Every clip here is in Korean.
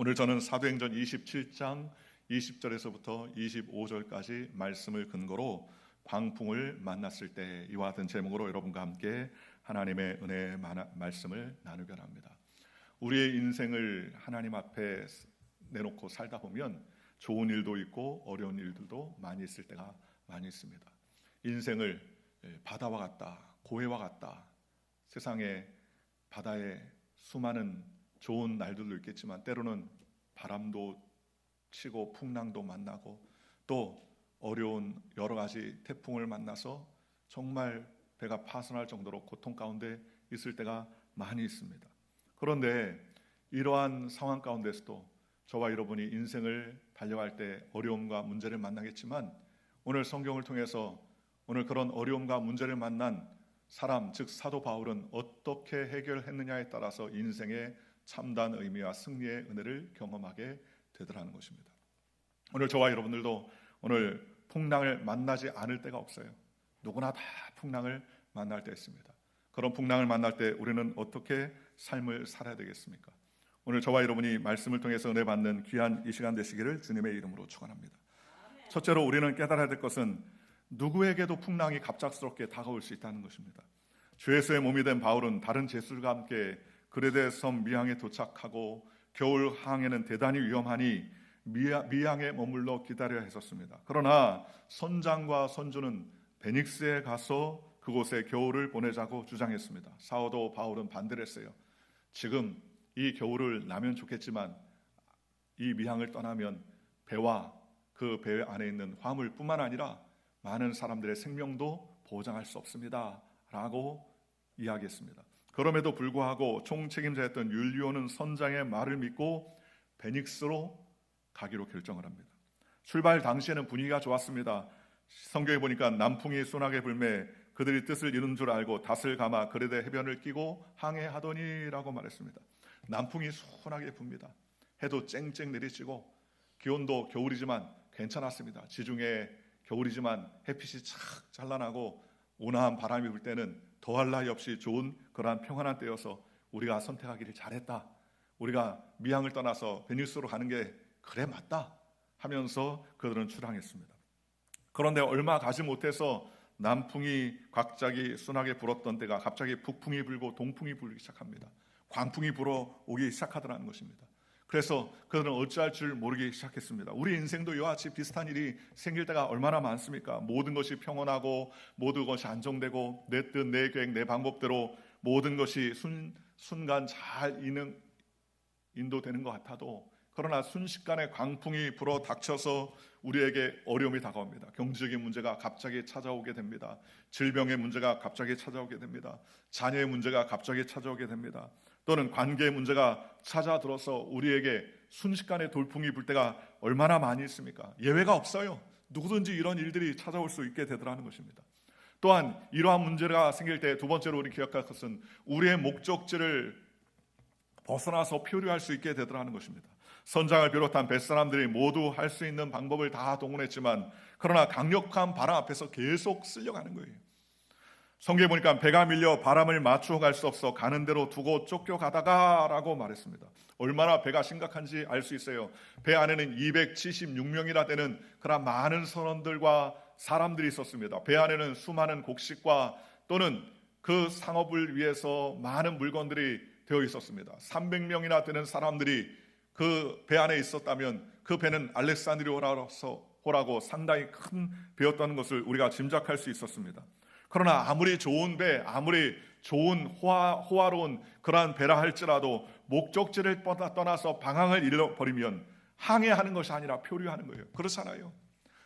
오늘 저는 사도행전 27장 20절에서부터 25절까지 말씀을 근거로 광풍을 만났을 때 이와 같은 제목으로 여러분과 함께 하나님의 은혜의 말씀을 나누려 합니다. 우리의 인생을 하나님 앞에 내놓고 살다 보면 좋은 일도 있고 어려운 일들도 많이 있을 때가 많이 있습니다. 인생을 바다와 같다, 고해와 같다, 세상에 바다에 수많은 좋은 날들도 있겠지만 때로는 바람도 치고 풍랑도 만나고 또 어려운 여러 가지 태풍을 만나서 정말 배가 파손할 정도로 고통 가운데 있을 때가 많이 있습니다. 그런데 이러한 상황 가운데서도 저와 여러분이 인생을 달려갈 때 어려움과 문제를 만나겠지만 오늘 성경을 통해서 오늘 그런 어려움과 문제를 만난 사람, 즉 사도 바울은 어떻게 해결했느냐에 따라서 인생의 참다운 의미와 승리의 은혜를 경험하게 되더라는 것입니다. 오늘 저와 여러분들도 오늘 풍랑을 만나지 않을 때가 없어요. 누구나 다 풍랑을 만날 때 있습니다. 그런 풍랑을 만날 때 우리는 어떻게 삶을 살아야 되겠습니까? 오늘 저와 여러분이 말씀을 통해서 은혜 받는 귀한 이 시간 되시기를 주님의 이름으로 축원합니다. 첫째로 우리는 깨달아야 될 것은 누구에게도 풍랑이 갑작스럽게 다가올 수 있다는 것입니다. 주 예수의 몸이 된 바울은 다른 제술과 함께 그레데 섬 미항에 도착하고 겨울 항해는 대단히 위험하니 미항에 머물러 기다려야 했었습니다. 그러나 선장과 선주는 베닉스에 가서 그곳에 겨울을 보내자고 주장했습니다. 사도 바울은 반대를 했어요. 지금 이 겨울을 나면 좋겠지만 이 미항을 떠나면 배와 그 배 안에 있는 화물뿐만 아니라 많은 사람들의 생명도 보장할 수 없습니다 라고 이야기했습니다. 그럼에도 불구하고 총책임자였던 율리오는 선장의 말을 믿고 베닉스로 가기로 결정을 합니다. 출발 당시에는 분위기가 좋았습니다. 성경에 보니까 남풍이 순하게 불매 그들이 뜻을 이룬 줄 알고 닷을 감아 그레데 해변을 끼고 항해하더니라고 말했습니다. 남풍이 순하게 붑니다. 해도 쨍쨍 내리치고 기온도 겨울이지만 괜찮았습니다. 지중해 겨울이지만 햇빛이 착 찬란하고 온화한 바람이 불 때는 더할 나위 없이 좋은 그러한 평안한 때여서 우리가 선택하기를 잘했다. 우리가 미항을 떠나서 베니스로 가는 게 그래 맞다 하면서 그들은 출항했습니다. 그런데 얼마 가지 못해서 남풍이 갑자기 순하게 불었던 때가 갑자기 북풍이 불고 동풍이 불기 시작합니다. 광풍이 불어오기 시작하더라는 것입니다. 그래서 그들은 어찌할 줄 모르기 시작했습니다. 우리 인생도 이와 같이 비슷한 일이 생길 때가 얼마나 많습니까? 모든 것이 평온하고 모든 것이 안정되고 내 뜻, 내 계획, 내 방법대로 모든 것이 순간 잘 인도되는 것 같아도 그러나 순식간에 광풍이 불어 닥쳐서 우리에게 어려움이 다가옵니다. 경제적인 문제가 갑자기 찾아오게 됩니다. 질병의 문제가 갑자기 찾아오게 됩니다. 자녀의 문제가 갑자기 찾아오게 됩니다. 또는 관계의 문제가 찾아들어서 우리에게 순식간에 돌풍이 불 때가 얼마나 많이 있습니까? 예외가 없어요. 누구든지 이런 일들이 찾아올 수 있게 되더라는 것입니다. 또한 이러한 문제가 생길 때 두 번째로 우리 기억할 것은 우리의 목적지를 벗어나서 표류할 수 있게 되더라는 것입니다. 선장을 비롯한 뱃사람들이 모두 할 수 있는 방법을 다 동원했지만 그러나 강력한 바람 앞에서 계속 쓸려가는 거예요. 성경에 보니까 배가 밀려 바람을 맞추어 갈 수 없어 가는 대로 두고 쫓겨가다가 라고 말했습니다. 얼마나 배가 심각한지 알 수 있어요. 배 안에는 276명이나 되는 그런 많은 선원들과 사람들이 있었습니다. 배 안에는 수많은 곡식과 또는 그 상업을 위해서 많은 물건들이 되어 있었습니다. 300명이나 되는 사람들이 그 배 안에 있었다면 그 배는 알렉산드리아호라고 상당히 큰 배였다는 것을 우리가 짐작할 수 있었습니다. 그러나 아무리 좋은 배, 아무리 좋은 호화로운 그러한 배라 할지라도 목적지를 떠나서 방향을 잃어버리면 항해하는 것이 아니라 표류하는 거예요. 그렇잖아요.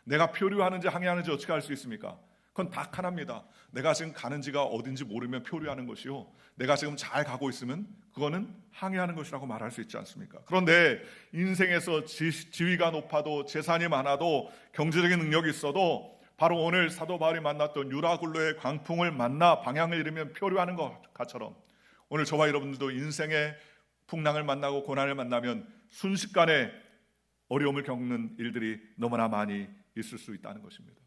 내가 표류하는지 항해하는지 어떻게 알 수 있습니까? 그건 딱 하나입니다. 내가 지금 가는지가 어딘지 모르면 표류하는 것이요, 내가 지금 잘 가고 있으면 그거는 항해하는 것이라고 말할 수 있지 않습니까? 그런데 인생에서 지위가 높아도 재산이 많아도 경제적인 능력이 있어도 바로 오늘 사도 바울이 만났던 유라굴로의 광풍을 만나 방향을 잃으면 표류하는 것처럼 오늘 저와 여러분들도 인생의 풍랑을 만나고 고난을 만나면 순식간에 어려움을 겪는 일들이 너무나 많이 있을 수 있다는 것입니다.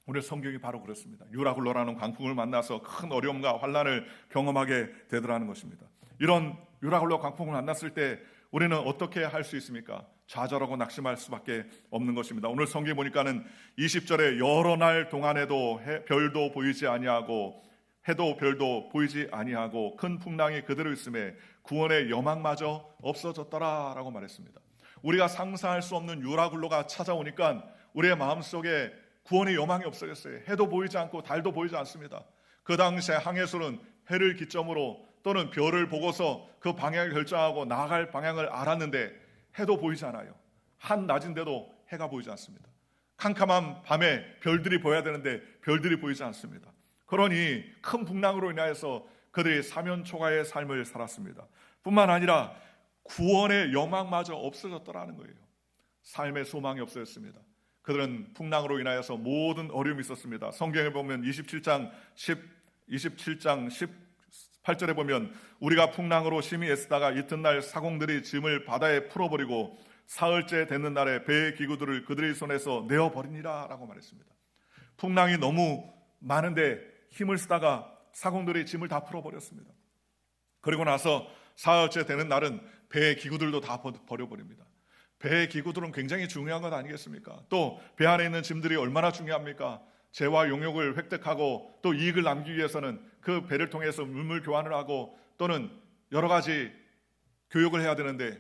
오늘 성경이 바로 그렇습니다. 유라굴로라는 광풍을 만나서 큰 어려움과 환난을 경험하게 되더라는 것입니다. 이런 유라굴로 광풍을 만났을 때 우리는 어떻게 할 수 있습니까? 좌절하고 낙심할 수밖에 없는 것입니다. 오늘 성경 보니까는 20절에 여러 날 동안에도 별도 보이지 아니하고 해도 별도 보이지 아니하고 큰 풍랑이 그대로 있음에 구원의 여망마저 없어졌더라라고 말했습니다. 우리가 상상할 수 없는 유라굴로가 찾아오니까 우리의 마음속에 구원의 여망이 없어졌어요. 해도 보이지 않고 달도 보이지 않습니다. 그 당시에 항해술은 해를 기점으로 또는 별을 보고서 그 방향을 결정하고 나아갈 방향을 알았는데 해도 보이지 않아요. 한낮인데도 해가 보이지 않습니다. 캄캄한 밤에 별들이 보여야 되는데 별들이 보이지 않습니다. 그러니 큰 풍랑으로 인하여서 그들이 사면초가의 삶을 살았습니다. 뿐만 아니라 구원의 여망마저 없어졌더라는 거예요. 삶의 소망이 없어졌습니다. 그들은 풍랑으로 인하여서 모든 어려움이 있었습니다. 성경에 보면 27장 18절에 보면 우리가 풍랑으로 심히 애쓰다가 이튿날 사공들이 짐을 바다에 풀어버리고 사흘째 되는 날에 배의 기구들을 그들의 손에서 내어버리니라 라고 말했습니다. 풍랑이 너무 많은데 힘을 쓰다가 사공들이 짐을 다 풀어버렸습니다. 그리고 나서 사흘째 되는 날은 배의 기구들도 다 버려버립니다. 배의 기구들은 굉장히 중요한 것 아니겠습니까? 또 배 안에 있는 짐들이 얼마나 중요합니까? 재와 용역을 획득하고 또 이익을 남기기 위해서는 그 배를 통해서 물물 교환을 하고 또는 여러 가지 교육을 해야 되는데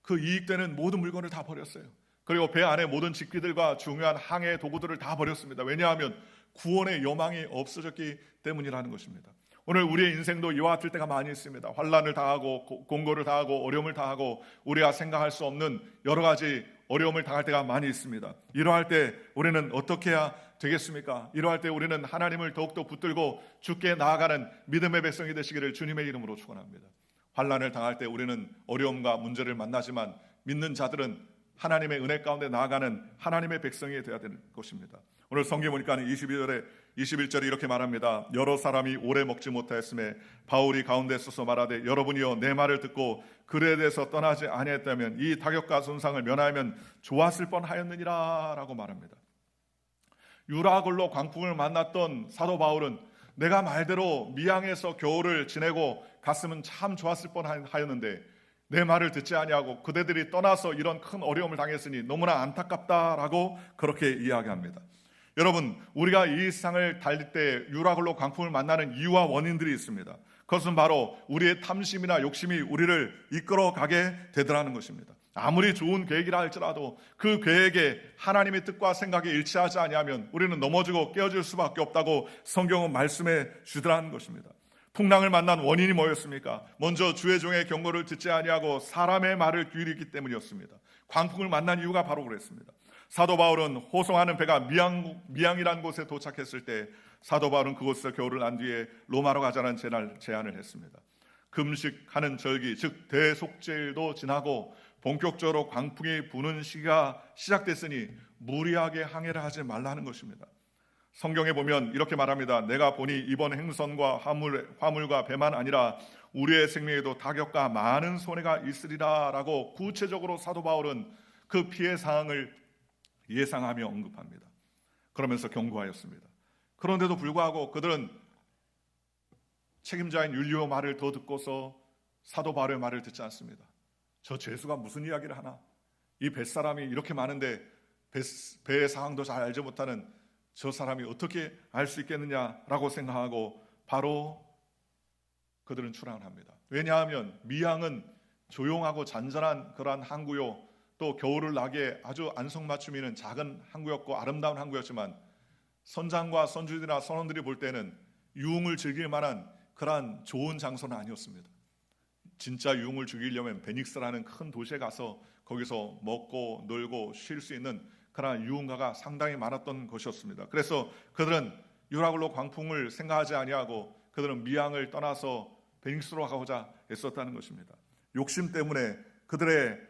그 이익되는 모든 물건을 다 버렸어요. 그리고 배 안에 모든 직기들과 중요한 항해 도구들을 다 버렸습니다. 왜냐하면 구원의 여망이 없어졌기 때문이라는 것입니다. 오늘 우리의 인생도 이와 같을 때가 많이 있습니다. 환난을 당하고 공고를 당하고 어려움을 당하고 우리가 생각할 수 없는 여러 가지 어려움을 당할 때가 많이 있습니다. 이러할 때 우리는 어떻게 해야 되겠습니까? 이러할 때 우리는 하나님을 더욱더 붙들고 주께 나아가는 믿음의 백성이 되시기를 주님의 이름으로 축원합니다. 환난을 당할 때 우리는 어려움과 문제를 만나지만 믿는 자들은 하나님의 은혜 가운데 나아가는 하나님의 백성이 되어야 되는 것입니다. 오늘 성경 보니까 21절에 이렇게 말합니다. 여러 사람이 오래 먹지 못하였음에 바울이 가운데 서서 말하되 여러분이여 내 말을 듣고 글에 대해서 떠나지 아니했다면 이 타격과 손상을 면하면 좋았을 뻔하였느니라 라고 말합니다. 유라굴로 광풍을 만났던 사도 바울은 내가 말대로 미양에서 겨울을 지내고 갔으면 참 좋았을 뻔하였는데 내 말을 듣지 아니하고 그대들이 떠나서 이런 큰 어려움을 당했으니 너무나 안타깝다라고 그렇게 이야기합니다. 여러분, 우리가 이 세상을 달릴 때 유라굴로 광풍을 만나는 이유와 원인들이 있습니다. 그것은 바로 우리의 탐심이나 욕심이 우리를 이끌어가게 되더라는 것입니다. 아무리 좋은 계획이라 할지라도 그 계획에 하나님의 뜻과 생각이 일치하지 아니하면 우리는 넘어지고 깨어질 수밖에 없다고 성경은 말씀해 주더라는 것입니다. 풍랑을 만난 원인이 뭐였습니까? 먼저 주의 종의 경고를 듣지 아니하고 사람의 말을 귀리기 때문이었습니다. 광풍을 만난 이유가 바로 그랬습니다. 사도 바울은 호송하는 배가 미양이라는 곳에 도착했을 때 사도 바울은 그곳에서 겨울을 난 뒤에 로마로 가자는 제안을 했습니다. 금식하는 절기, 즉 대속죄일도 지나고 본격적으로 광풍이 부는 시기가 시작됐으니 무리하게 항해를 하지 말라는 것입니다. 성경에 보면 이렇게 말합니다. 내가 보니 이번 행선과 화물과 배만 아니라 우리의 생명에도 타격과 많은 손해가 있으리라 라고 구체적으로 사도 바울은 그 피해 사항을 예상하며 언급합니다. 그러면서 경고하였습니다. 그런데도 불구하고 그들은 책임자인 율리오 말을 더 듣고서 사도 바울의 말을 듣지 않습니다. 저 죄수가 무슨 이야기를 하나? 이 뱃사람이 이렇게 많은데 배의 상황도 잘 알지 못하는 저 사람이 어떻게 알 수 있겠느냐라고 생각하고 바로 그들은 출항을 합니다. 왜냐하면 미양은 조용하고 잔잔한 그러한 항구요, 또 겨울을 나기에 아주 안성맞춤 있는 작은 항구였고 아름다운 항구였지만 선장과 선주들이나 선원들이 볼 때는 유흥을 즐길 만한 그러한 좋은 장소는 아니었습니다. 진짜 유흥을 즐기려면 베닉스라는 큰 도시에 가서 거기서 먹고 놀고 쉴 수 있는 그러한 유흥가가 상당히 많았던 것이었습니다. 그래서 그들은 유라굴로 광풍을 생각하지 아니하고 그들은 미양을 떠나서 베닉스로 가고자 애썼다는 것입니다. 욕심 때문에 그들의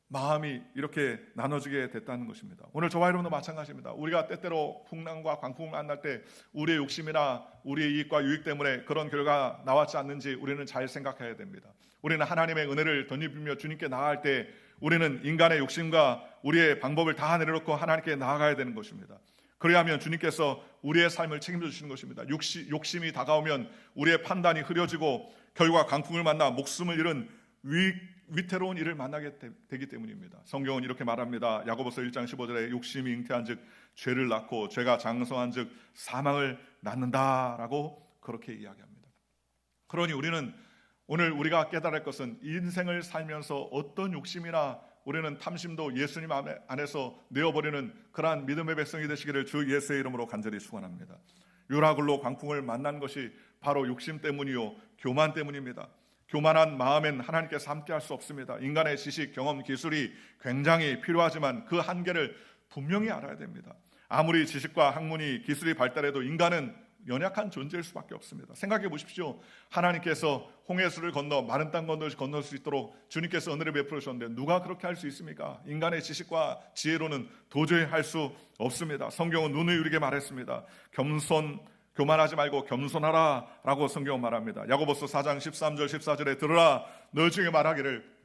마음이 이렇게 나눠지게 됐다는 것입니다. 오늘 저와 여러분도 마찬가지입니다. 우리가 때때로 풍랑과 광풍을 만날 때 우리의 욕심이나 우리의 이익과 유익 때문에 그런 결과가 나왔지 않는지 우리는 잘 생각해야 됩니다. 우리는 하나님의 은혜를 덧입으며 주님께 나아갈 때 우리는 인간의 욕심과 우리의 방법을 다 내려놓고 하나님께 나아가야 되는 것입니다. 그래야하면 주님께서 우리의 삶을 책임져 주시는 것입니다. 욕심이 다가오면 우리의 판단이 흐려지고 결과 광풍을 만나 목숨을 잃은 위태로운 일을 만나게 되기 때문입니다. 성경은 이렇게 말합니다. 야고보서 1장 15절에 욕심이 잉태한즉 죄를 낳고 죄가 장성한즉 사망을 낳는다라고 그렇게 이야기합니다. 그러니 우리는 오늘 우리가 깨달을 것은 인생을 살면서 어떤 욕심이나 우리는 탐심도 예수님 안에서 내어버리는 그러한 믿음의 백성이 되시기를 주 예수의 이름으로 간절히 축원합니다. 유라굴로 광풍을 만난 것이 바로 욕심 때문이요 교만 때문입니다. 교만한 마음엔 하나님께서 함께할 수 없습니다. 인간의 지식, 경험, 기술이 굉장히 필요하지만 그 한계를 분명히 알아야 됩니다. 아무리 지식과 학문이 기술이 발달해도 인간은 연약한 존재일 수밖에 없습니다. 생각해 보십시오. 하나님께서 홍해수를 건너 마른 땅 건널 수 있도록 주님께서 은혜를 베풀어 주셨는데 누가 그렇게 할 수 있습니까? 인간의 지식과 지혜로는 도저히 할 수 없습니다. 성경은 눈을 이렇게 말했습니다. 교만하지 말고 겸손하라 라고 성경은 말합니다. 야고보서 4장 13절 14절에 들으라 너 중에 말하기를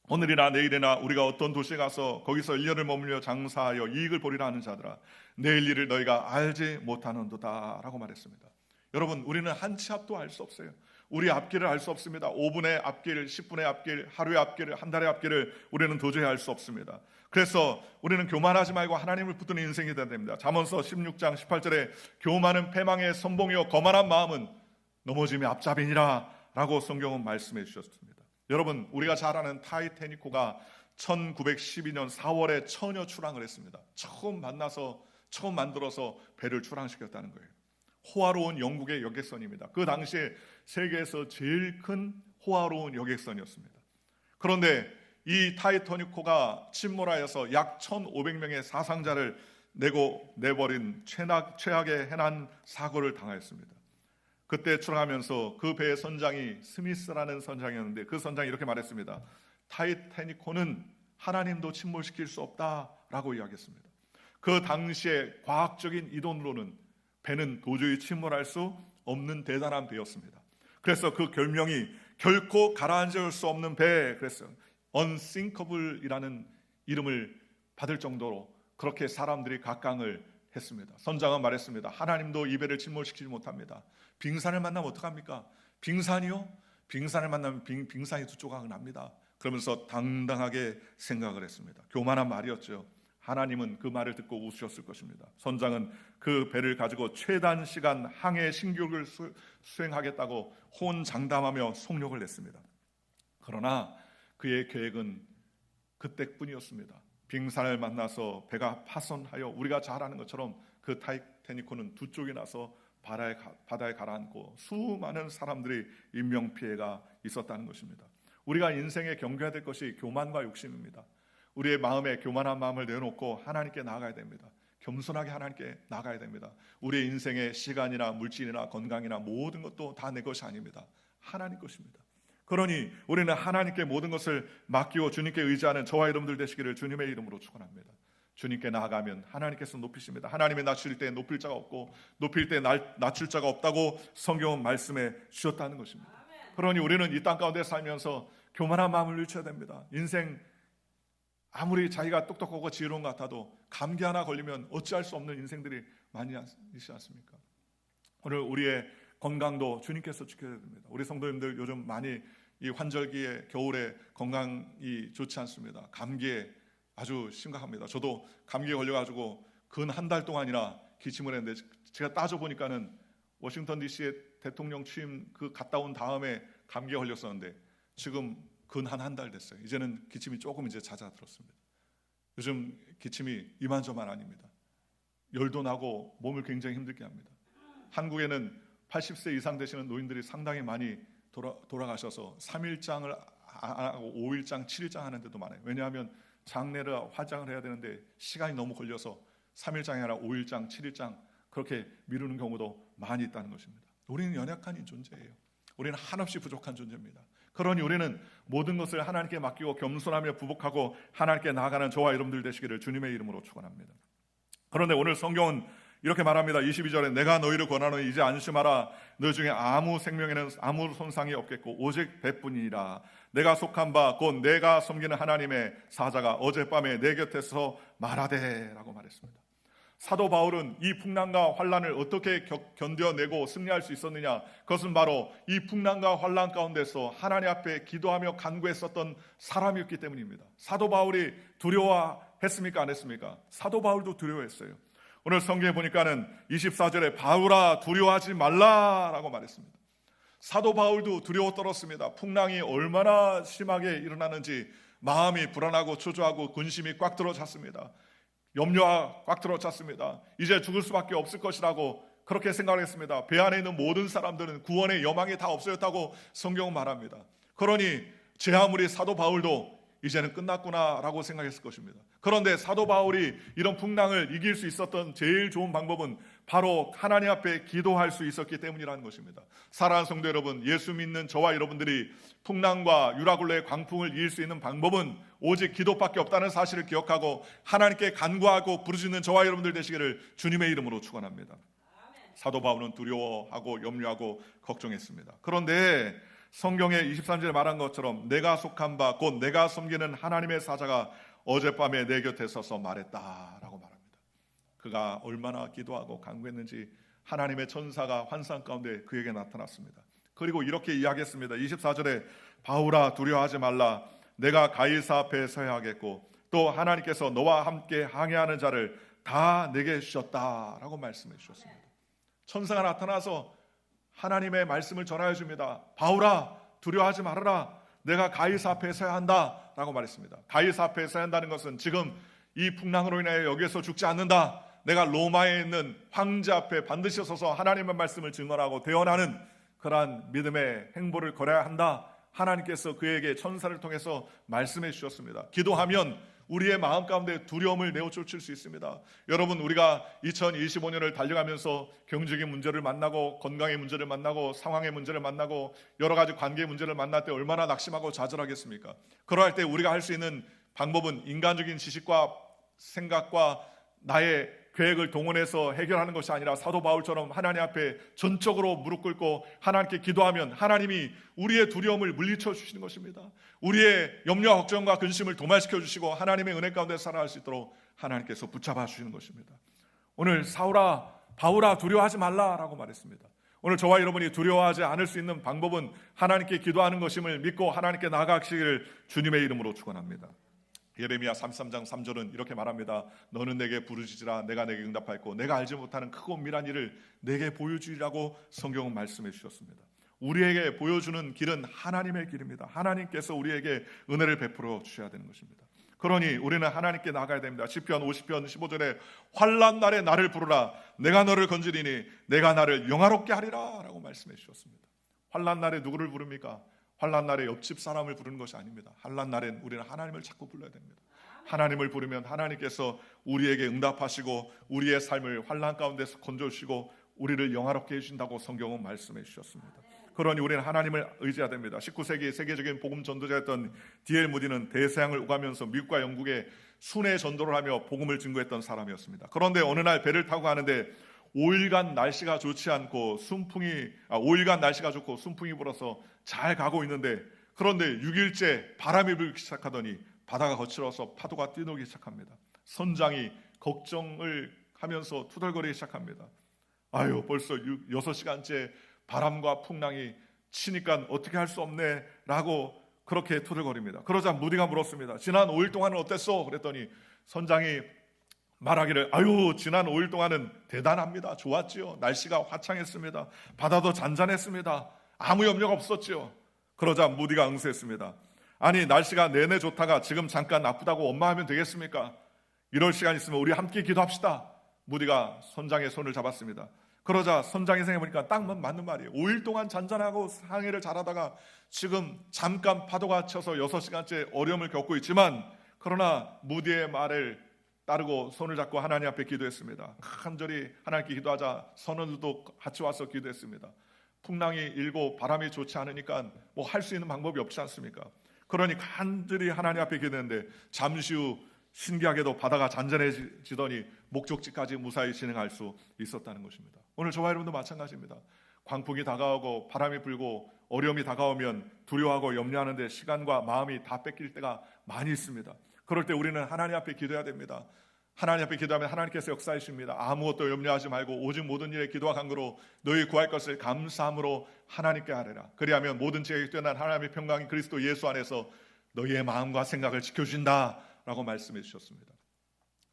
오늘이나 내일이나 우리가 어떤 도시에 가서 거기서 1년을 머물며 장사하여 이익을 보리라 하는 자들아 내일 일을 너희가 알지 못하는도다 라고 말했습니다. 여러분 우리는 한 치 앞도 알 수 없어요. 우리 앞길을 알 수 없습니다. 5분의 앞길, 10분의 앞길, 하루의 앞길, 한 달의 앞길을 우리는 도저히 알 수 없습니다. 그래서 우리는 교만하지 말고 하나님을 붙드는 인생이 되어야 됩니다. 잠언서 16장 18절에 교만은 패망의 선봉이요 거만한 마음은 넘어짐의 앞잡이니라 라고 성경은 말씀해 주셨습니다. 여러분 우리가 잘 아는 타이타닉호가 1912년 4월에 처녀 출항을 했습니다. 처음 만들어서 배를 출항시켰다는 거예요. 호화로운 영국의 여객선입니다. 그 당시에 세계에서 제일 큰 호화로운 여객선이었습니다. 그런데 이 타이타닉호가 침몰하여서 약 1,500명의 사상자를 내버린 최악의 해난 사고를 당하였습니다. 그때 출항하면서 그 배의 선장이 스미스라는 선장이었는데 그 선장이 이렇게 말했습니다. 타이타닉호는 하나님도 침몰시킬 수 없다라고 이야기했습니다. 그 당시에 과학적인 이론으로는 배는 도저히 침몰할 수 없는 대단한 배였습니다. 그래서 그 별명이 결코 가라앉을 수 없는 배, 그랬어요. unsinkable이라는 이름을 받을 정도로 그렇게 사람들이 각광을 했습니다. 선장은 말했습니다. 하나님도 이 배를 침몰시키지 못합니다. 빙산을 만나면 어떡합니까? 빙산이요? 빙산을 만나면 빙산이 두 조각은 납니다. 그러면서 당당하게 생각을 했습니다. 교만한 말이었죠. 하나님은 그 말을 듣고 웃으셨을 것입니다. 선장은 그 배를 가지고 최단 시간 항해 신교를 수행하겠다고 호언장담하며 속력을 냈습니다. 그러나 그의 계획은 그때뿐이었습니다. 빙산을 만나서 배가 파손하여 우리가 잘 아는 것처럼 그 타이타닉호는 두 쪽이 나서 바다에 가라앉고 수많은 사람들이 인명피해가 있었다는 것입니다. 우리가 인생에 경계해야 될 것이 교만과 욕심입니다. 우리의 마음에 교만한 마음을 내놓고 하나님께 나아가야 됩니다. 겸손하게 하나님께 나아가야 됩니다. 우리의 인생의 시간이나 물질이나 건강이나 모든 것도 다 내 것이 아닙니다. 하나님 것입니다. 그러니 우리는 하나님께 모든 것을 맡기고 주님께 의지하는 저와 여러분들 되시기를 주님의 이름으로 축원합니다. 주님께 나아가면 하나님께서 높이십니다. 하나님의 낮출 때 높일 자가 없고 높일 때 낮출 자가 없다고 성경은 말씀해 주셨다는 것입니다. 그러니 우리는 이 땅 가운데 살면서 교만한 마음을 늦춰야 됩니다. 인생 아무리 자기가 똑똑하고 지혜로운 것 같아도 감기 하나 걸리면 어찌할 수 없는 인생들이 많이 있지 않습니까? 오늘 우리의 건강도 주님께서 지켜야 됩니다. 우리 성도님들 요즘 많이 이 환절기에 겨울에 건강이 좋지 않습니다. 감기에 아주 심각합니다. 저도 감기에 걸려가지고 근 한 달 동안이나 기침을 했는데 제가 따져보니까는 워싱턴 DC의 대통령 취임 갔다 온 다음에 감기에 걸렸었는데 지금 근 한 달 됐어요. 이제는 기침이 조금 이제 잦아들었습니다. 요즘 기침이 이만저만 아닙니다. 열도 나고 몸을 굉장히 힘들게 합니다. 한국에는 80세 이상 되시는 노인들이 상당히 많이 돌아가셔서 3일장을 안 하고 5일장, 7일장 하는 데도 많아요. 왜냐하면 장례를 화장을 해야 되는데 시간이 너무 걸려서 3일장이 아니라 5일장, 7일장 그렇게 미루는 경우도 많이 있다는 것입니다. 우리는 연약한 존재예요. 우리는 한없이 부족한 존재입니다. 그러니 우리는 모든 것을 하나님께 맡기고 겸손하며 부복하고 하나님께 나아가는 저와 여러분들 되시기를 주님의 이름으로 축원합니다. 그런데 오늘 성경은 이렇게 말합니다. 22절에 내가 너희를 권하노니 이제 안심하라. 너 중에 아무 생명에는 아무 손상이 없겠고 오직 배뿐이니라. 내가 속한 바 곧 내가 섬기는 하나님의 사자가 어젯밤에 내 곁에서 말하되 라고 말했습니다. 사도 바울은 이 풍랑과 환란을 어떻게 견뎌내고 승리할 수 있었느냐? 그것은 바로 이 풍랑과 환란 가운데서 하나님 앞에 기도하며 간구했었던 사람이었기 때문입니다. 사도 바울이 두려워했습니까? 안 했습니까? 사도 바울도 두려워했어요. 오늘 성경에 보니까는 24절에 바울아 두려워하지 말라라고 말했습니다. 사도 바울도 두려워 떨었습니다. 풍랑이 얼마나 심하게 일어나는지 마음이 불안하고 초조하고 근심이 꽉 들어찼습니다. 염려가 꽉 들어찼습니다. 이제 죽을 수밖에 없을 것이라고 그렇게 생각했습니다. 배 안에 있는 모든 사람들은 구원의 여망이 다 없어졌다고 성경은 말합니다. 그러니 제 아무리 사도 바울도 이제는 끝났구나라고 생각했을 것입니다. 그런데 사도 바울이 이런 풍랑을 이길 수 있었던 제일 좋은 방법은 바로 하나님 앞에 기도할 수 있었기 때문이라는 것입니다. 사랑하는 성도 여러분, 예수 믿는 저와 여러분들이 풍랑과 유라굴레의 광풍을 이길 수 있는 방법은 오직 기도밖에 없다는 사실을 기억하고 하나님께 간구하고 부르짖는 저와 여러분들 되시기를 주님의 이름으로 축원합니다. 사도 바울은 두려워하고 염려하고 걱정했습니다. 그런데 성경에 23절에 말한 것처럼 내가 속한 바 곧 내가 섬기는 하나님의 사자가 어젯밤에 내 곁에 서서 말했다라고 말합니다. 그가 얼마나 기도하고 간구했는지 하나님의 천사가 환상 가운데 그에게 나타났습니다. 그리고 이렇게 이야기했습니다. 24절에 바울아 두려워하지 말라. 내가 가이사 앞에 서야 하겠고 또 하나님께서 너와 함께 항해하는 자를 다 내게 주셨다라고 말씀해 주셨습니다. 천사가 나타나서 하나님의 말씀을 전하여 줍니다. 바울아 두려워하지 말아라. 내가 가이사 앞에 서야 한다라고 말했습니다. 가이사 앞에 서야 한다는 것은 지금 이 풍랑으로 인하여 여기에서 죽지 않는다. 내가 로마에 있는 황제 앞에 반드시 서서 하나님의 말씀을 증언하고 대언하는 그러한 믿음의 행보를 걸어야 한다. 하나님께서 그에게 천사를 통해서 말씀해 주셨습니다. 기도하면 우리의 마음 가운데 두려움을 내어쫓을 수 있습니다. 여러분, 우리가 2025년을 달려가면서 경제적인 문제를 만나고 건강의 문제를 만나고 상황의 문제를 만나고 여러 가지 관계의 문제를 만날 때 얼마나 낙심하고 좌절하겠습니까? 그러할 때 우리가 할 수 있는 방법은 인간적인 지식과 생각과 나의 계획을 동원해서 해결하는 것이 아니라 사도 바울처럼 하나님 앞에 전적으로 무릎 꿇고 하나님께 기도하면 하나님이 우리의 두려움을 물리쳐 주시는 것입니다. 우리의 염려와 걱정과 근심을 도말시켜 주시고 하나님의 은혜 가운데 살아갈 수 있도록 하나님께서 붙잡아 주시는 것입니다. 오늘 사울아 바울아 두려워하지 말라라고 말했습니다. 오늘 저와 여러분이 두려워하지 않을 수 있는 방법은 하나님께 기도하는 것임을 믿고 하나님께 나아가시기를 주님의 이름으로 축원합니다. 예레미야 33장 3절은 이렇게 말합니다. 너는 내게 부르짖으라 내가 내게 응답하였고 내가 알지 못하는 크고 미란 일을 내게 보여주리라고 성경은 말씀해 주셨습니다. 우리에게 보여주는 길은 하나님의 길입니다. 하나님께서 우리에게 은혜를 베풀어 주셔야 되는 것입니다. 그러니 우리는 하나님께 나가야 됩니다. 시편 50편 15절에 환난 날에 나를 부르라 내가 너를 건지리니 내가 나를 영화롭게 하리라 라고 말씀해 주셨습니다. 환난 날에 누구를 부릅니까? 환난 날에 옆집 사람을 부르는 것이 아닙니다. 환난 날엔 우리는 하나님을 자꾸 불러야 됩니다. 하나님을 부르면 하나님께서 우리에게 응답하시고 우리의 삶을 환난 가운데서 건져주시고 우리를 영화롭게 해주신다고 성경은 말씀해 주셨습니다. 그러니 우리는 하나님을 의지해야 됩니다. 19세기 세계적인 복음 전도자였던 D.L. 무디는 대서양을 오가면서 미국과 영국에 순회 전도를 하며 복음을 증거했던 사람이었습니다. 그런데 어느 날 배를 타고 가는데 5일간 날씨가 좋지 않고 5일간 날씨가 좋고 순풍이 불어서 잘 가고 있는데 그런데 6일째 바람이 불기 시작하더니 바다가 거칠어서 파도가 뛰놀기 시작합니다. 선장이 걱정을 하면서 투덜거리기 시작합니다. 아유 벌써 6시간째 바람과 풍랑이 치니까 어떻게 할 수 없네 라고 그렇게 투덜거립니다. 그러자 무디가 물었습니다. 지난 5일 동안은 어땠어? 그랬더니 선장이 말하기를 아유 지난 5일 동안은 대단합니다. 좋았지요. 날씨가 화창했습니다. 바다도 잔잔했습니다. 아무 염려가 없었지요. 그러자 무디가 응수했습니다. 아니 날씨가 내내 좋다가 지금 잠깐 나쁘다고 원망하면 되겠습니까? 이럴 시간 있으면 우리 함께 기도합시다. 무디가 선장의 손을 잡았습니다. 그러자 선장이 생각해보니까 딱 맞는 말이에요. 5일 동안 잔잔하고 항해를 잘하다가 지금 잠깐 파도가 쳐서 6시간째 어려움을 겪고 있지만 그러나 무디의 말을 따르고 손을 잡고 하나님 앞에 기도했습니다. 간절히 하나님께 기도하자 선원들도 같이 와서 기도했습니다. 풍랑이 일고 바람이 좋지 않으니까 뭐 할 수 있는 방법이 없지 않습니까? 그러니 간절히 하나님 앞에 기도했는데 잠시 후 신기하게도 바다가 잔잔해지더니 목적지까지 무사히 진행할 수 있었다는 것입니다. 오늘 저와 여러분도 마찬가지입니다. 광풍이 다가오고 바람이 불고 어려움이 다가오면 두려워하고 염려하는데 시간과 마음이 다 뺏길 때가 많이 있습니다. 그럴 때 우리는 하나님 앞에 기도해야 됩니다. 하나님 앞에 기도하면 하나님께서 역사해 주십니다. 아무것도 염려하지 말고 오직 모든 일에 기도와 간구로 너희 구할 것을 감사함으로 하나님께 하리라. 그리하면 모든 지혜에 뛰어난 하나님의 평강이 그리스도 예수 안에서 너희의 마음과 생각을 지켜준다 라고 말씀해 주셨습니다.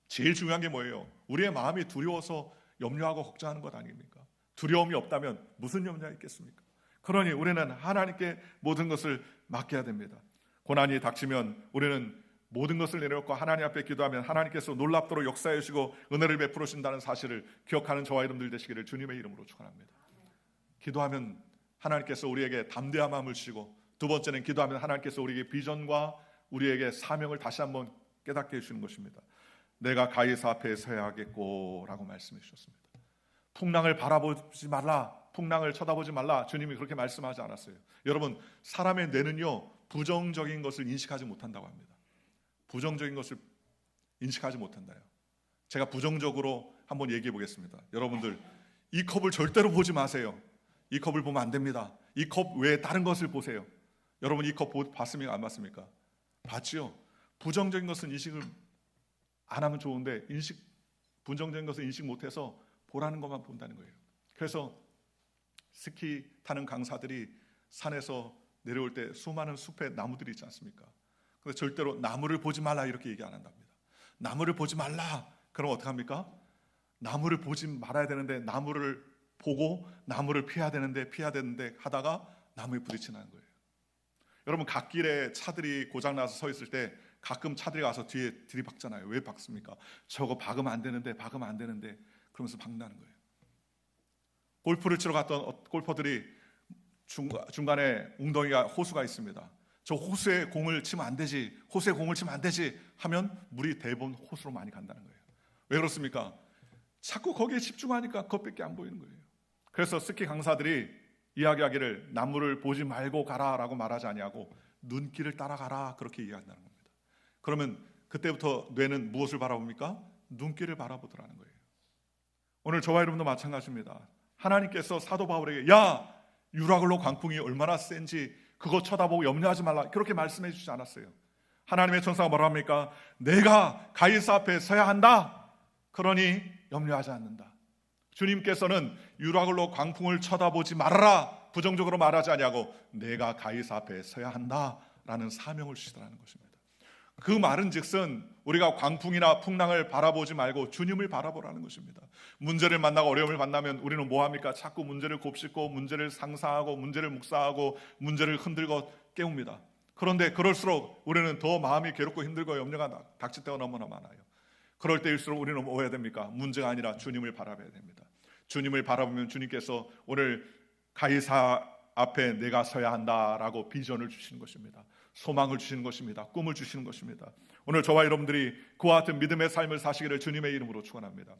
제일 중요한 게 뭐예요? 우리의 마음이 두려워서 염려하고 걱정하는 것 아닙니까? 두려움이 없다면 무슨 염려가 있겠습니까? 그러니 우리는 하나님께 모든 것을 맡겨야 됩니다. 고난이 닥치면 우리는 모든 것을 내려놓고 하나님 앞에 기도하면 하나님께서 놀랍도록 역사해 주시고 은혜를 베풀어 주신다는 사실을 기억하는 저와 여러분들 되시기를 주님의 이름으로 축원합니다. 기도하면 하나님께서 우리에게 담대한 마음을 주시고, 두 번째는 기도하면 하나님께서 우리에게 비전과 우리에게 사명을 다시 한번 깨닫게 해주시는 것입니다. 내가 가이사 앞에 서야 하겠고 라고 말씀해 주셨습니다. 풍랑을 바라보지 말라, 풍랑을 쳐다보지 말라, 주님이 그렇게 말씀하지 않았어요. 여러분, 사람의 뇌는요 부정적인 것을 인식하지 못한다고 합니다. 부정적인 것을 인식하지 못한다요. 제가 부정적으로 한번 얘기해 보겠습니다. 여러분들, 이 컵을 절대로 보지 마세요. 이 컵을 보면 안 됩니다. 이 컵 외에 다른 것을 보세요. 여러분, 이 컵 봤습니까? 안 봤습니까? 봤지요. 부정적인 것은 인식을 안 하면 좋은데 부정적인 것을 인식 못해서 보라는 것만 본다는 거예요. 그래서 스키 타는 강사들이 산에서 내려올 때 수많은 숲에 나무들이 있지 않습니까? 근데 절대로 나무를 보지 말라 이렇게 얘기 안 한답니다. 나무를 보지 말라. 그럼 어떡합니까? 나무를 보지 말아야 되는데 나무를 보고 나무를 피해야 되는데 하다가 나무에 부딪히는 거예요. 여러분, 갓길에 차들이 고장나서 서 있을 때 가끔 차들이 가서 뒤에 들이박잖아요. 왜 박습니까? 저거 박으면 안 되는데 그러면서 박나는 거예요. 골프를 치러 갔던 골퍼들이 중간에 웅덩이가 호수가 있습니다. 저 호수에 공을 치면 안 되지 하면 물이 대부분 호수로 많이 간다는 거예요. 왜 그렇습니까? 자꾸 거기에 집중하니까 그것밖에 안 보이는 거예요. 그래서 스키 강사들이 이야기하기를 나무를 보지 말고 가라라고 말하지 아니하고 눈길을 따라가라 그렇게 이야기한다는 겁니다. 그러면 그때부터 뇌는 무엇을 바라봅니까? 눈길을 바라보더라는 거예요. 오늘 저와 여러분도 마찬가지입니다. 하나님께서 사도 바울에게 야, 유라굴로 광풍이 얼마나 센지 그거 쳐다보고 염려하지 말라 그렇게 말씀해 주지 않았어요. 하나님의 천사가 뭐라 합니까? 내가 가이사 앞에 서야 한다. 그러니 염려하지 않는다. 주님께서는 유라굴로 광풍을 쳐다보지 말아라 부정적으로 말하지 아니하고 내가 가이사 앞에 서야 한다라는 사명을 주시더라는 것입니다. 그 말은 즉슨 우리가 광풍이나 풍랑을 바라보지 말고 주님을 바라보라는 것입니다. 문제를 만나고 어려움을 만나면 우리는 뭐합니까? 자꾸 문제를 곱씹고 문제를 상상하고 문제를 묵상하고 문제를 흔들고 깨웁니다. 그런데 그럴수록 우리는 더 마음이 괴롭고 힘들고 염려가 닥칠 때가 너무나 많아요. 그럴 때일수록 우리는 뭐 해야 됩니까? 문제가 아니라 주님을 바라봐야 됩니다. 주님을 바라보면 주님께서 오늘 가이사 앞에 내가 서야 한다라고 비전을 주시는 것입니다. 소망을 주시는 것입니다. 꿈을 주시는 것입니다. 오늘 저와 여러분들이 그와 같은 믿음의 삶을 사시기를 주님의 이름으로 축원합니다.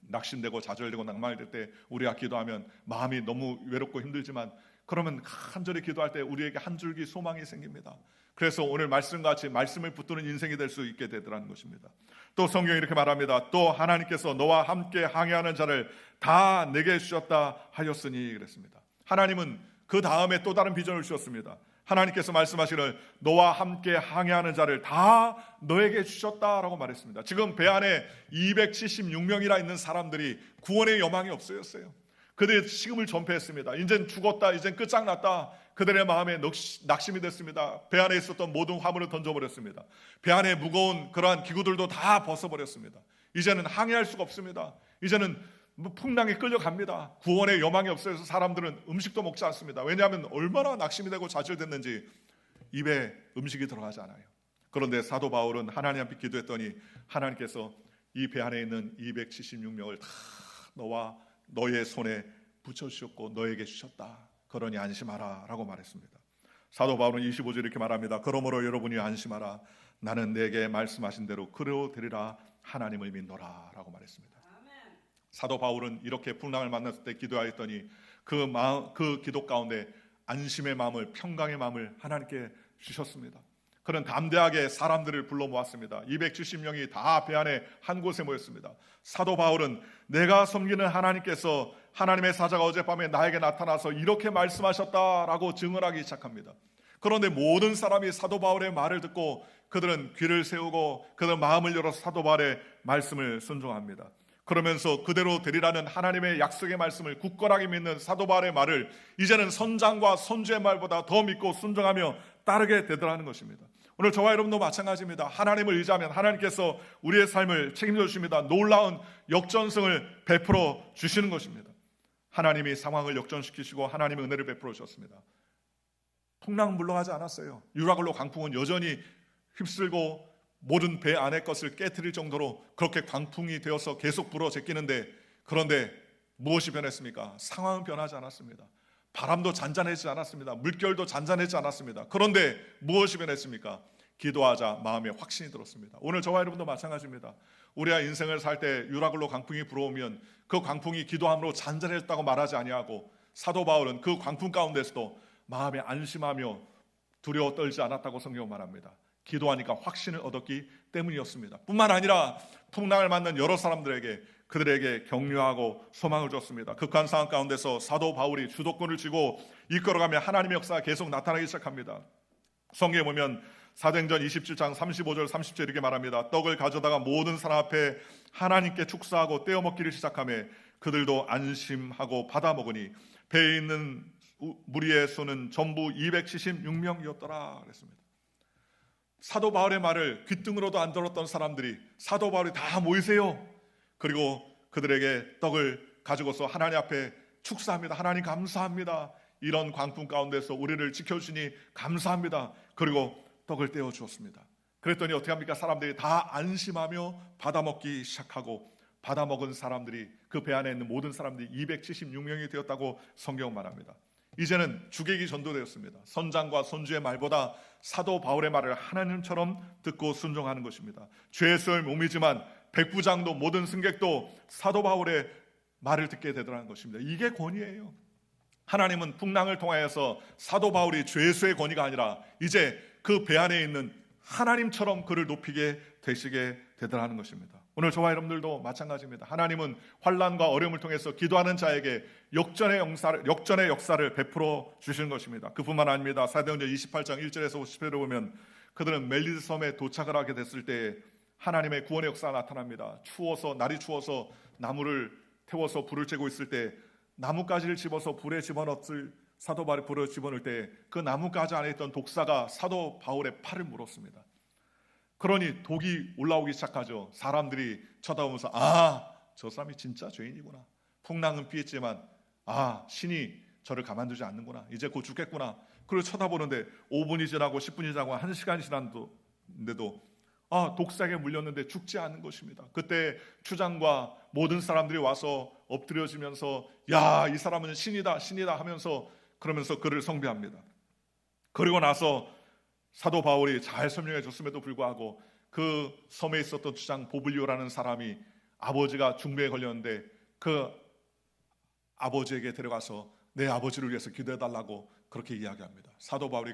낙심되고 좌절되고 낭만될 때 우리가 기도하면 마음이 너무 외롭고 힘들지만 그러면 간절히 기도할 때 우리에게 한 줄기 소망이 생깁니다. 그래서 오늘 말씀같이 말씀을 붙드는 인생이 될 수 있게 되더라는 것입니다. 또 성경이 이렇게 말합니다. 또 하나님께서 너와 함께 항해하는 자를 다 내게 주셨다 하였으니 그랬습니다. 하나님은 그 다음에 또 다른 비전을 주셨습니다. 하나님께서 말씀하시기를 너와 함께 항해하는 자를 다 너에게 주셨다라고 말했습니다. 지금 배 안에 276명이나 있는 사람들이 구원의 여망이 없어졌어요. 그들의 식음을 전폐했습니다. 이젠 죽었다, 이젠 끝장났다. 그들의 마음에 낙심이 됐습니다. 배 안에 있었던 모든 화물을 던져버렸습니다. 배 안에 무거운 그러한 기구들도 다 벗어버렸습니다. 이제는 항해할 수가 없습니다. 이제는 풍랑에 끌려갑니다. 구원의 여망이 없어서 사람들은 음식도 먹지 않습니다. 왜냐하면 얼마나 낙심이 되고 좌절됐는지 입에 음식이 들어가지 않아요. 그런데 사도 바울은 하나님 앞에 기도했더니 하나님께서 이 배 안에 있는 276명을 다 너의 손에 붙여주셨고 너에게 주셨다. 그러니 안심하라 라고 말했습니다. 사도 바울은 25절 이렇게 말합니다. 그러므로 여러분이 안심하라. 나는 내게 말씀하신 대로 그대로 되리라. 하나님을 믿노라 라고 말했습니다. 사도 바울은 이렇게 풍랑을 만났을 때 기도하였더니 그 기도 가운데 안심의 마음을, 평강의 마음을 하나님께 주셨습니다. 그는 담대하게 사람들을 불러 모았습니다. 270명이 다 배 안에 한 곳에 모였습니다. 사도 바울은 내가 섬기는 하나님께서 하나님의 사자가 어젯밤에 나에게 나타나서 이렇게 말씀하셨다라고 증언하기 시작합니다. 그런데 모든 사람이 사도 바울의 말을 듣고 그들은 귀를 세우고 그들은 마음을 열어 사도 바울의 말씀을 순종합니다. 그러면서 그대로 되리라는 하나님의 약속의 말씀을 굳건하게 믿는 사도 바울의 말을 이제는 선장과 선주의 말보다 더 믿고 순종하며 따르게 되더라는 것입니다. 오늘 저와 여러분도 마찬가지입니다. 하나님을 의지하면 하나님께서 우리의 삶을 책임져 주십니다. 놀라운 역전승을 베풀어 주시는 것입니다. 하나님이 상황을 역전시키시고 하나님의 은혜를 베풀어 주셨습니다. 풍랑은 물러가지 않았어요. 유라굴로 강풍은 여전히 휩쓸고 모든 배 안의 것을 깨트릴 정도로 그렇게 광풍이 되어서 계속 불어 제끼는데, 그런데 무엇이 변했습니까? 상황은 변하지 않았습니다. 바람도 잔잔해지지 않았습니다. 물결도 잔잔해지지 않았습니다. 그런데 무엇이 변했습니까? 기도하자 마음에 확신이 들었습니다. 오늘 저와 여러분도 마찬가지입니다. 우리가 인생을 살 때 유라굴로 강풍이 불어오면 그 광풍이 기도함으로 잔잔해졌다고 말하지 아니하고, 사도 바울은 그 광풍 가운데서도 마음에 안심하며 두려워 떨지 않았다고 성경은 말합니다. 기도하니까 확신을 얻었기 때문이었습니다. 뿐만 아니라 풍랑을 맞는 여러 사람들에게 그들에게 격려하고 소망을 줬습니다. 극한 상황 가운데서 사도 바울이 주도권을 쥐고 이끌어가며 하나님의 역사가 계속 나타나기 시작합니다. 성경에 보면 사도행전 27장 35절 30절 이렇게 말합니다. 떡을 가져다가 모든 사람 앞에 하나님께 축사하고 떼어 먹기를 시작하며 그들도 안심하고 받아 먹으니 배에 있는 무리의 수는 전부 276명이었더라 그랬습니다. 사도 바울의 말을 귓등으로도 안 들었던 사람들이 사도 바울이 다 모이세요. 그리고 그들에게 떡을 가지고서 하나님 앞에 축사합니다. 하나님 감사합니다. 이런 광풍 가운데서 우리를 지켜주시니 감사합니다. 그리고 떡을 떼어 주었습니다. 그랬더니 어떻게 합니까? 사람들이 다 안심하며 받아먹기 시작하고, 받아먹은 사람들이 그 배 안에 있는 모든 사람들이 276명이 되었다고 성경은 말합니다. 이제는 주객이 전도되었습니다. 선장과 선주의 말보다 사도 바울의 말을 하나님처럼 듣고 순종하는 것입니다. 죄수의 몸이지만 백부장도 모든 승객도 사도 바울의 말을 듣게 되더라는 것입니다. 이게 권위예요. 하나님은 풍랑을 통하여서 사도 바울이 죄수의 권위가 아니라 이제 그 배 안에 있는 하나님처럼 그를 높이게 되시게 되더라는 것입니다. 오늘 저와 여러분들도 마찬가지입니다. 하나님은 환난과 어려움을 통해서 기도하는 자에게 역전의 역사를 베풀어 주시는 것입니다. 그뿐만 아닙니다. 사도행전 28장 1절에서 50절에 보면 그들은 멜리드 섬에 도착을 하게 됐을 때 하나님의 구원의 역사가 나타납니다. 날이 추워서 나무를 태워서 불을 쬐고 있을 때 나뭇가지를 집어서 불에 집어넣을 사도 바울이 불에 집어넣을 때 그 나뭇가지 안에 있던 독사가 사도 바울의 팔을 물었습니다. 그러니 독이 올라오기 시작하죠. 사람들이 쳐다보면서 저 사람이 진짜 죄인이구나. 풍랑은 피했지만 신이 저를 가만두지 않는구나. 이제 곧 죽겠구나. 그리고 쳐다보는데 5분이 지나고 10분이 지나고 1시간이 지났는데도 독사에게 물렸는데 죽지 않는 것입니다. 그때 추장과 모든 사람들이 와서 엎드려지면서 이 사람은 신이다 하면서 그러면서 그를 숭배합니다. 그리고 나서 사도 바울이 잘 설명해 줬음에도 불구하고 그 섬에 있었던 추장 보블리오라는 사람이 아버지가 중병에 걸렸는데 그 아버지에게 데려가서 내 아버지를 위해서 기도해 달라고 그렇게 이야기합니다. 사도 바울이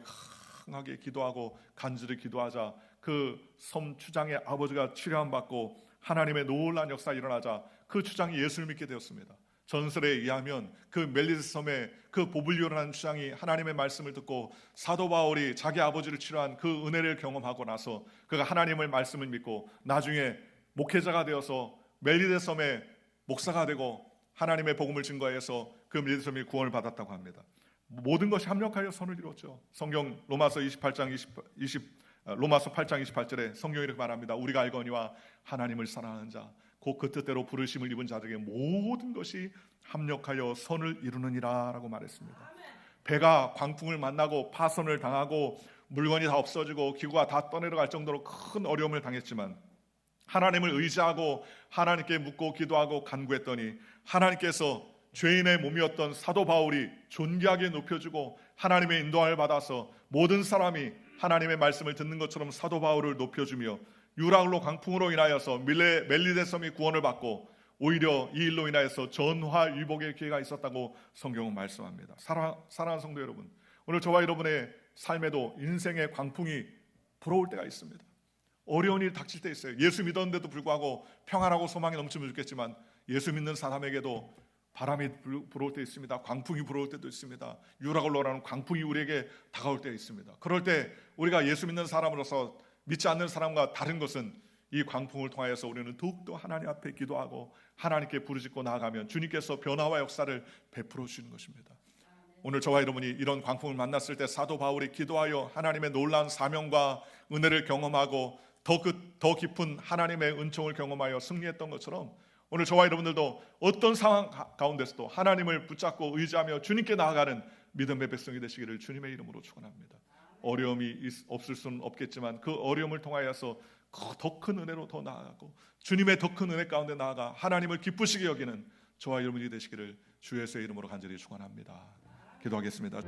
강하게 기도하고 간절히 기도하자 그 섬 추장의 아버지가 치료받고 하나님의 놀라운 역사가 일어나자 그 추장이 예수를 믿게 되었습니다. 전설에 의하면 그 멜리드 섬에 그 보블리오라는 추장이 하나님의 말씀을 듣고 사도 바울이 자기 아버지를 치료한 그 은혜를 경험하고 나서 그가 하나님의 말씀을 믿고 나중에 목회자가 되어서 멜리드 섬의 목사가 되고 하나님의 복음을 증거해서 그 멜리드 섬이 구원을 받았다고 합니다. 모든 것이 합력하여 선을 이루었죠. 성경 로마서 8장 28절에 성경이 이렇게 말합니다. 우리가 알거니와 하나님을 사랑하는 자 곧 그 뜻대로 부르심을 입은 자들에게 모든 것이 합력하여 선을 이루느니라 라고 말했습니다. 배가 광풍을 만나고 파손을 당하고 물건이 다 없어지고 기구가 다 떠내려갈 정도로 큰 어려움을 당했지만 하나님을 의지하고 하나님께 묻고 기도하고 간구했더니 하나님께서 죄인의 몸이었던 사도 바울이 존귀하게 높여주고 하나님의 인도함을 받아서 모든 사람이 하나님의 말씀을 듣는 것처럼 사도 바울을 높여주며 유라굴로 강풍으로 인하여서 멜리데 섬이 구원을 받고 오히려 이 일로 인하여서 전화위복의 기회가 있었다고 성경은 말씀합니다. 사랑하는 성도 여러분, 오늘 저와 여러분의 삶에도 인생의 광풍이 불어올 때가 있습니다. 어려운 일이 닥칠 때 있어요. 예수 믿었는데도 불구하고 평안하고 소망이 넘치면 좋겠지만 예수 믿는 사람에게도 바람이 불어올 때 있습니다. 광풍이 불어올 때도 있습니다. 유라굴로라는 광풍이 우리에게 다가올 때 있습니다. 그럴 때 우리가 예수 믿는 사람으로서 믿지 않는 사람과 다른 것은 이 광풍을 통하여서 우리는 더욱더 하나님 앞에 기도하고 하나님께 부르짖고 나아가면 주님께서 변화와 역사를 베풀어 주시는 것입니다. 오늘 저와 여러분이 이런 광풍을 만났을 때 사도 바울이 기도하여 하나님의 놀라운 사명과 은혜를 경험하고 더 깊은 하나님의 은총을 경험하여 승리했던 것처럼 오늘 저와 여러분들도 어떤 상황 가운데서도 하나님을 붙잡고 의지하며 주님께 나아가는 믿음의 백성이 되시기를 주님의 이름으로 축원합니다. 어려움이 없을 수는 없겠지만 그 어려움을 통하여서 더 큰 은혜로 더 나아가고 주님의 더 큰 은혜 가운데 나아가 하나님을 기쁘시게 여기는 저와 여러분이 되시기를 주 예수의 이름으로 간절히 축원합니다. 기도하겠습니다.